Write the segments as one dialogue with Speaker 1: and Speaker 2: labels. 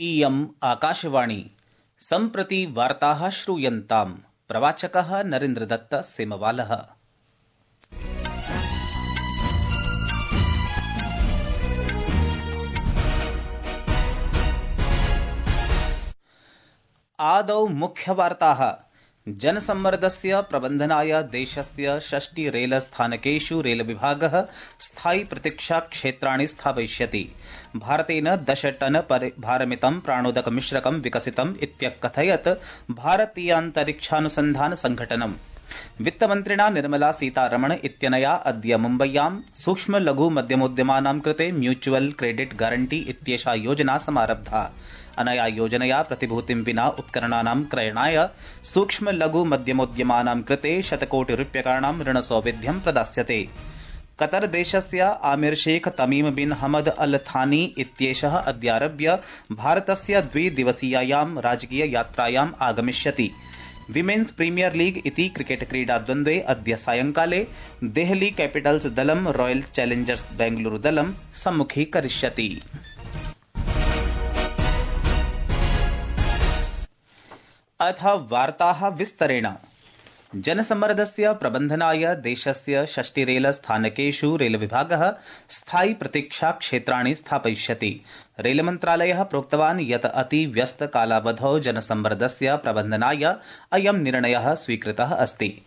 Speaker 1: इयम् आकाशवाणी सम्प्रति वार्ताः श्रूयन्ताम्। प्रवाचकः नरेन्द्रदत्त सेमवालः। आदौ मुख्यवार्ताः। जनसम्मर्दस्य प्रबन्धनाय देशस्य 6 रेलस्थानकेषु रेलविभागः स्थायि प्रतीक्षाक्षेत्राणि स्थापयिष्यति। भारतेन 10 टन भारमितं प्राणोदकमिश्रकं विकसितम् इत्यकथयत् भारतीयान्तरिक्षानुसन्धान संघटनम्। वित्तमन्त्रिणा निर्मला सीतारमण इत्यनया अद्य मुम्बय्यां सूक्ष्म लघु मध्यमोद्यमानां कृते म्यूचुअल क्रेडिट गारंटी इत्येषा योजना समारब्धा। अनया योजनया प्रतिभूतिं विना उपकरणानां क्रयणाय सूक्ष्म लघु मध्यमोद्यमानां कृते 100 कोटिरूप्यकाणां ऋणसौविध्यं प्रदास्यते। कतर देशस्य आमिर शेख तमीम बिन हमद अल थानी इत्येषः अद्यारभ्य भारतस्य 2 दिवसीयायां राजकीय यात्रायाम् आगमिष्यति। विमेन्स प्रीमियर लीग इति क्रिकेट क्रीडाद्वन्द्वे अद्य सायंकाले देहली कैपिटल्स दलं रॉयल चैलेंजर्स बेंगलुरु दलं सम्मुखीकरिष्यति। अथ वार्ताः विस्तरेण। जनसम्मर्दस्य प्रबन्धनाय देशस्य 6 रेलस्थानकेषु रेलविभागः स्थायि प्रतीक्षाक्षेत्राणि स्थापयिष्यति। रेलमन्त्रालयः प्रोक्तवान् यत् अतिव्यस्तकालावधौ जनसम्मर्दस्य प्रबन्धनाय अयं निर्णयः स्वीकृतः अस्ति।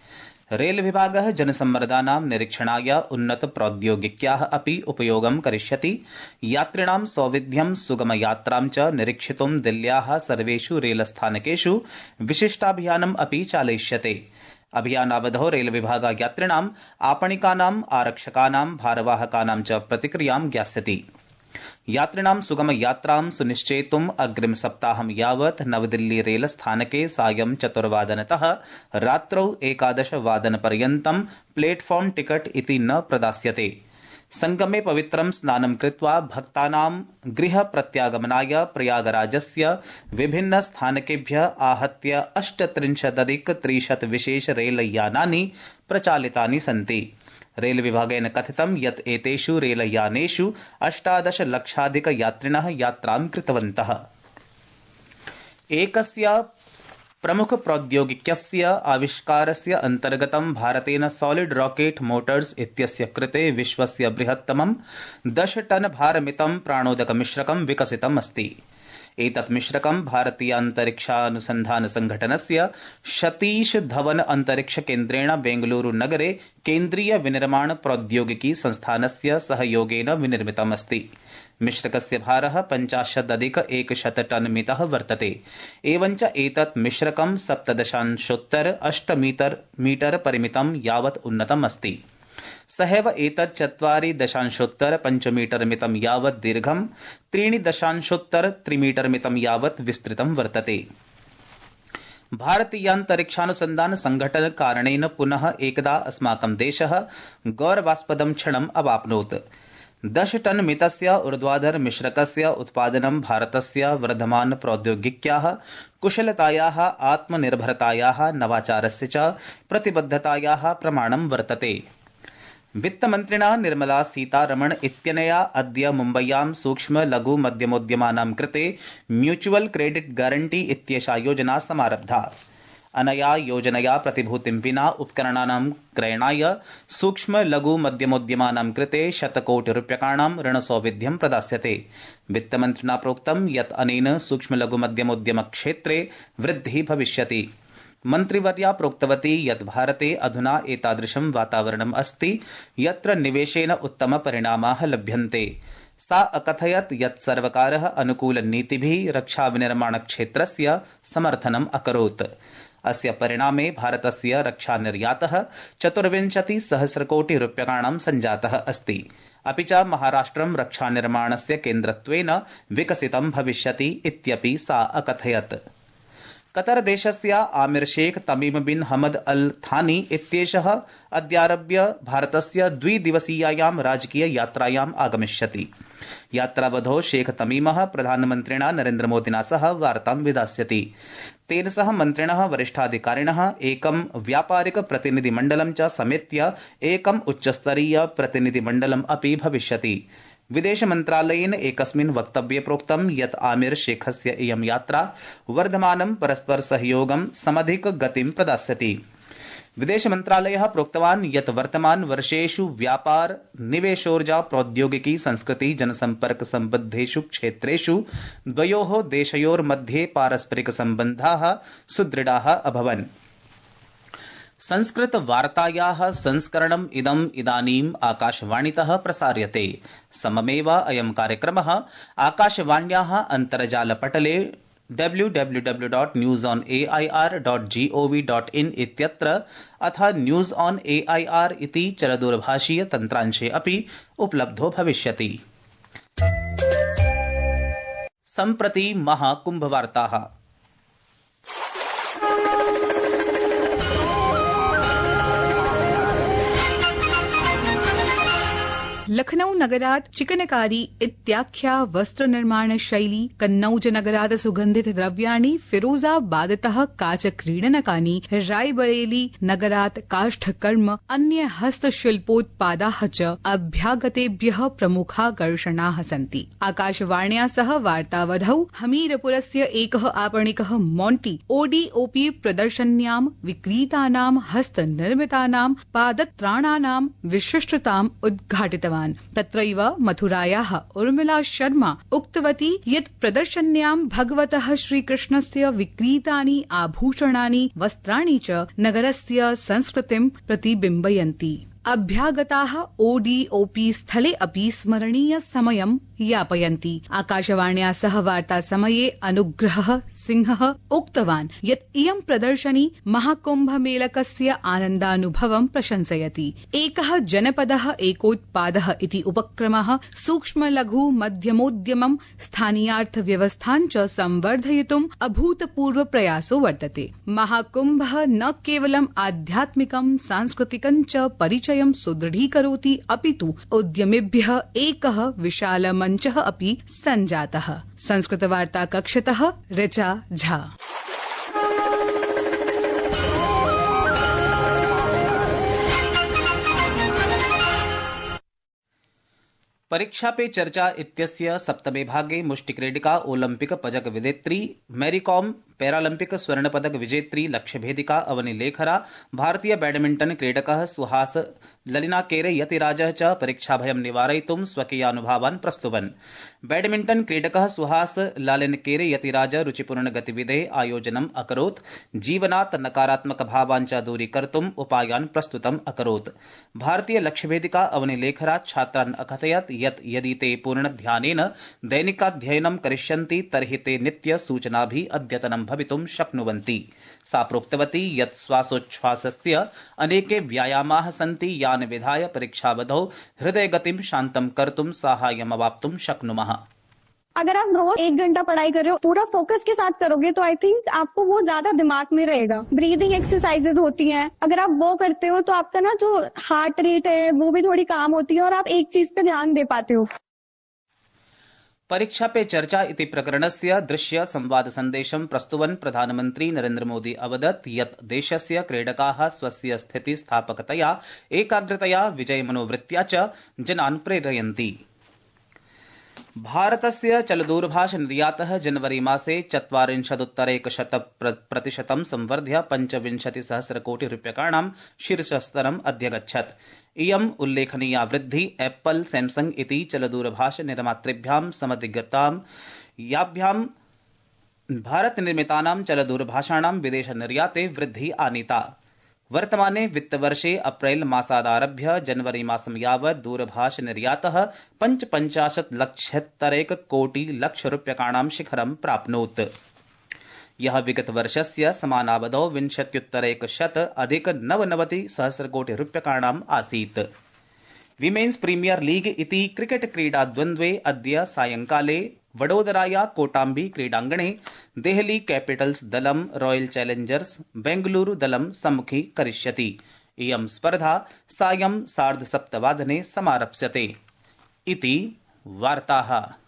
Speaker 1: रेलविभागः जनसम्मर्दानां निरीक्षणाय उन्नत प्रौद्योगिक्याः अपि उपयोगं करिष्यति। यात्रिणां सौविध्यं सुगमयात्रां च निरीक्षितुं दिल्ल्याः सर्वेषु रेलस्थानकेषु विशिष्टाभियानम् अपि चालयिष्यते। अभियानावधौ रेलविभागः यात्रिणाम् आपणिकानां आरक्षकानां भारवाहकानां च प्रतिक्रियां ज्ञास्यति। यात्रिणां सुगमयात्रां सुनिश्चेतुम् अग्रिमसप्ताहं यावत् नवदिल्ली रेलस्थानके सायं 4 वादनतः रात्रौ 11 वादनपर्यन्तं प्लेटफॉर्म टिकट इति न प्रदास्यते। संगमे पवित्रं स्नानं कृत्वा भक्तानां गृह प्रत्यागमनाय प्रयागराजस्य विभिन्न स्थानकेभ्यः आहत्य 38,300 विशेष रेलयानानि प्रचालितानि सन्ति। रेलविभागेन कथितं यत् एतेषु रेलयानेषु 18 लक्षाधिक यात्रिणः यात्रां कृतवन्तः। एकस्य प्रमुख प्रौद्योगिक्यस्य आविष्कारस्य अन्तर्गतं भारतेन सॉलिड रॉकेट मोटर्स इत्यस्य कृते विश्वस्य बृहत्तमं 10 टन भारमितं प्राणोदकमिश्रकं विकसितम् अस्ति। एतत् मिश्रकं भारतीयान्तरिक्षानुसन्धान संघटनस्य सतीश धवन अन्तरिक्षकेन्द्रेण बेंगलुरु नगरे केन्द्रीय विनिर्माण प्रौद्योगिकी संस्थानस्य सहयोगेन विनिर्मितमस्ति। मिश्रकस्य भारः 50,100 टन मितः वर्तते। एवञ्च एतत् मिश्रकं 7.8 मीटर परिमितं यावत् उन्नतम् अस्ति। सहैव एतत् 4.5 मीटर मितं यावत् दीर्घं 3.3 मीटर मितं यावत् विस्तृतं वर्तते। भारतीयान्तरिक्षानुसन्धान संघटन कारणेन पुनः एकदा अस्माकं देशः गौरवास्पदं क्षणम् अवाप्नोत्। 10 टन मितस्य ऊर्ध्वाधर मिश्रकस्य उत्पादनं भारतस्य वर्धमान प्रौद्योगिक्याः कुशलतायाः आत्मनिर्भरतायाः नवाचारस्य च प्रतिबद्धतायाः प्रमाणं वर्तते। वित्तमन्त्रिणा निर्मला सीतारमण इत्यनया अद्य मुम्बय्यां सूक्ष्म लघु मध्यमोद्यमानां कृते म्यूचुअल क्रेडिट गारंटी इत्येषा योजना समारब्धा। अनया योजनया प्रतिभूतिं विना उपकरणानां क्रयणाय सूक्ष्म लघु मध्यमोद्यमानां कृते 100 कोटिरूप्यकाणां ऋणसौविध्यं प्रदास्यते। वित्तमन्त्रिणा प्रोक्तं यत् अनेन सूक्ष्म लघु मध्यमोद्यमक्षेत्रे वृद्धिः भविष्यति। मन्त्रिवर्या प्रोक्तवती यत् भारते अधुना एतादृशं वातावरणम् अस्ति यत्र निवेशेन उत्तमपरिणामाः लभ्यन्ते। सा अकथयत् यत् सर्वकारः अनुकूलनीतिभिः रक्षाविनिर्माणक्षेत्रस्य समर्थनम् अकरोत्। अस्य परिणामे भारतस्य रक्षानिर्यातः 24,000 कोटिरूप्यकाणां सञ्जातः अस्ति। अपि च महाराष्ट्रं रक्षानिर्माणस्य केन्द्रत्वेन विकसितं भविष्यति इत्यपि सा अकथयत्। कतर देशस्य आमिर शेख तमीम बिन हमद अल थानी इत्येषः अद्यारभ्य भारतस्य 2 दिवसीयायां राजकीय यात्रायाम् आगमिष्यति। यात्रावधौ शेख तमीमः प्रधानमन्त्रिणा नरेन्द्रमोदिना सह वार्तां विधास्यति। तेन सह मन्त्रिणः वरिष्ठाधिकारिणः एकं व्यापारिक प्रतिनिधिमण्डलं च समेत्य एकम् उच्चस्तरीय प्रतिनिधिमण्डलम् अपि भविष्यति। विदेशमन्त्रालयेन एकस्मिन् वक्तव्ये प्रोक्तं यत् आमिर शेखस्य इयं यात्रा वर्धमानं परस्पर सहयोगं समधिक गतिं प्रदास्यति। विदेशमन्त्रालयः प्रोक्तवान् यत् वर्तमान वर्षेषु व्यापार, निवेशोर्जा, प्रौद्योगिकी, संस्कृति, जनसम्पर्क सम्बद्धेषु क्षेत्रेषु द्वयोः देशयोर्मध्ये पारस्परिक सम्बन्धाः सुदृढाः अभवन्। संस्कृत वार्तायाः संस्करणम् इदानीम् आकाशवाणीतः प्रसार्यते। सममेव अयं कार्यक्रमः आकाशवाण्याः अन्तर्जालपटले www.newsonair.gov.in इत्यत्र अथ न्यूज ऑन एआईआर इति चलदूरभाषीय तन्त्रांशे अपि उपलब्धो भविष्यति। सम्प्रति महाकुम्भवार्ताः।
Speaker 2: लखनऊ नगरात् चिकनकारी इत्याख्या वस्त्रनिर्माण शैली, कन्नौज नगरात् सुगन्धित द्रव्याणि, फिरोजाबादतः काचक्रीडनकानि, रायबरेली नगरात् काष्ठकर्म, अन्य हस्तशिल्पोत्पादाः च अभ्यागतेभ्यः प्रमुखाकर्षणाः सन्ति। आकाशवाण्या सह वार्तावधौ हमीरपुरस्य एकः आपणिकः मोन्टी ओडीओपी प्रदर्शन्यां विक्रीतानां हस्तनिर्मितानां पादत्राणानां विशिष्टताम् उद्घाटितवान्। तत्रैव मथुरायाः उर्मिला शर्मा उक्तवती यत् प्रदर्शन्यां भगवतः श्रीकृष्णस्य विक्रीतानि आभूषणानि, वस्त्राणि च नगरस्य संस्कृतिं प्रतिबिम्बयन्ति। अभ्यागताः ओडीओपी स्थले अपि स्मरणीय समयं यापयन्ति। आकाशवाण्या सह वार्ता समये अनुग्रहः सिंहः उक्तवान् यत् इयं प्रदर्शनी महाकुम्भमेलकस्य आनन्दानुभवं प्रशंसयति। एकः जनपदः एकोत्पादः इति उपक्रमः सूक्ष्म लघु मध्यमोद्यमं, स्थानीयार्थव्यवस्थां च संवर्धयितुम् अभूतपूर्व प्रयासो वर्तते। महाकुम्भः न केवलम् आध्यात्मिकं, सांस्कृतिकं च परिचयं सुदृढीकरोति, अपितु उद्यमिभ्यः एकः विशाल मञ्चः अपि सञ्जातः। संस्कृतवार्ता कक्षतः ऋचा झा।
Speaker 1: परीक्षा पे चर्चा इत्यस्य सप्तमे भागे मुष्टिक्रीडिका ओलम्पिक पदक विजेत्री मैरीकॉम, पैरालम्पिक स्वर्ण पदक विजेत्री लक्ष्यभेदिका अवनिलेखरा, भारतीय बैडमिण्टन क्रीडकः सुहास ललिनाकेरे यतिराजः च परीक्षाभयं निवारयितुं स्वकीयानुभावान् प्रस्तुवन्। बैडमिण्टन क्रीडकः सुहास लालिनकेरे यतिराज रुचिपूर्ण गतिविधेः आयोजनम् अकरोत्, जीवनात् नकारात्मकभावान् च दूरीकर्तुम् उपायान् प्रस्तुतम् अकरोत्। भारतीय लक्ष्यभेदिका अवनिलेखरा छात्रान् अकथयत् यत् यदि ते पूर्णध्यानेन दैनिकाध्ययनं करिष्यन्ति तर्हि ते नित्यसूचनाभिः अद्यतनं भवितुं शक्नुवन्ति। सा प्रोक्तवती यत् श्वासोच्छ्वासस्य अनेके व्यायामाः सन्ति यान् विधाय परीक्षावधौ हृदयगतिं शान्तं कर्तुं साहाय्यमवाप्तुं शक्नुमः।
Speaker 3: अगर आप रोज 1 घंटा पढ़ाई कर रहे हो, पूरा फोकस के साथ करोगे तो आई थिंक आपको वो ज्यादा दिमाग में रहेगा। ब्रीदिंग एक्सरसाइजेज होती हैं, अगर आप वो करते हो तो आपका ना जो हार्ट रेट है वो भी थोड़ी काम होती है और आप एक चीज पे ध्यान दे पाते हो।
Speaker 1: परीक्षा पे चर्चा इति प्रकरणस्य दृश्य संवाद सन्देशं प्रस्तुवन् प्रधानमन्त्री नरेन्द्र मोदी अवदत् यत् देशस्य क्रीडकाः स्वस्य स्थितिस्थापकतया, एकाग्रतया, विजयमनोवृत्त्या च जनान् प्रेरयन्ति। भारतस्य चलदूरभाष निर्यातः जनवरी मासे 40.1% संवर्ध्य 25,000 कोटि रूप्यकाणां शीर्षस्तरम् अध्यगच्छत्। इयम् उल्लेखनीया वृद्धिः एप्पल, सैमसंग इति चलदूरभाष निर्मातृभ्यां समधिगतां याभ्यां भारतनिर्मितानां चलदूरभाषाणां विदेशनिर्याते वृद्धिः आनीता। वर्तमाने वित्तवर्षे अप्रैल मासादारभ्य जनवरी मासं यावत् दूरभाष निर्यातः 55,00,000 कोटि रूप्यकाणां शिखरं प्राप्नोत्। यः विगतवर्षस्य समानावधौ 20,100 कोटि रूप्यकाणाम् आसीत्। विमेन्स प्रीमियर लीग इति क्रिकेट क्रीडा द्वन्द्वे अद्य सायंकाले वडोदराया कोटाम्बी क्रीडाङ्गणे देहली कैपिटल्स दलं रॉयल चैलेंजर्स बेंगलुरु दलं सम्मुखी करिष्यति। इयं स्पर्धा सायं 7:30 समारप्स्यते। इति वार्ताः।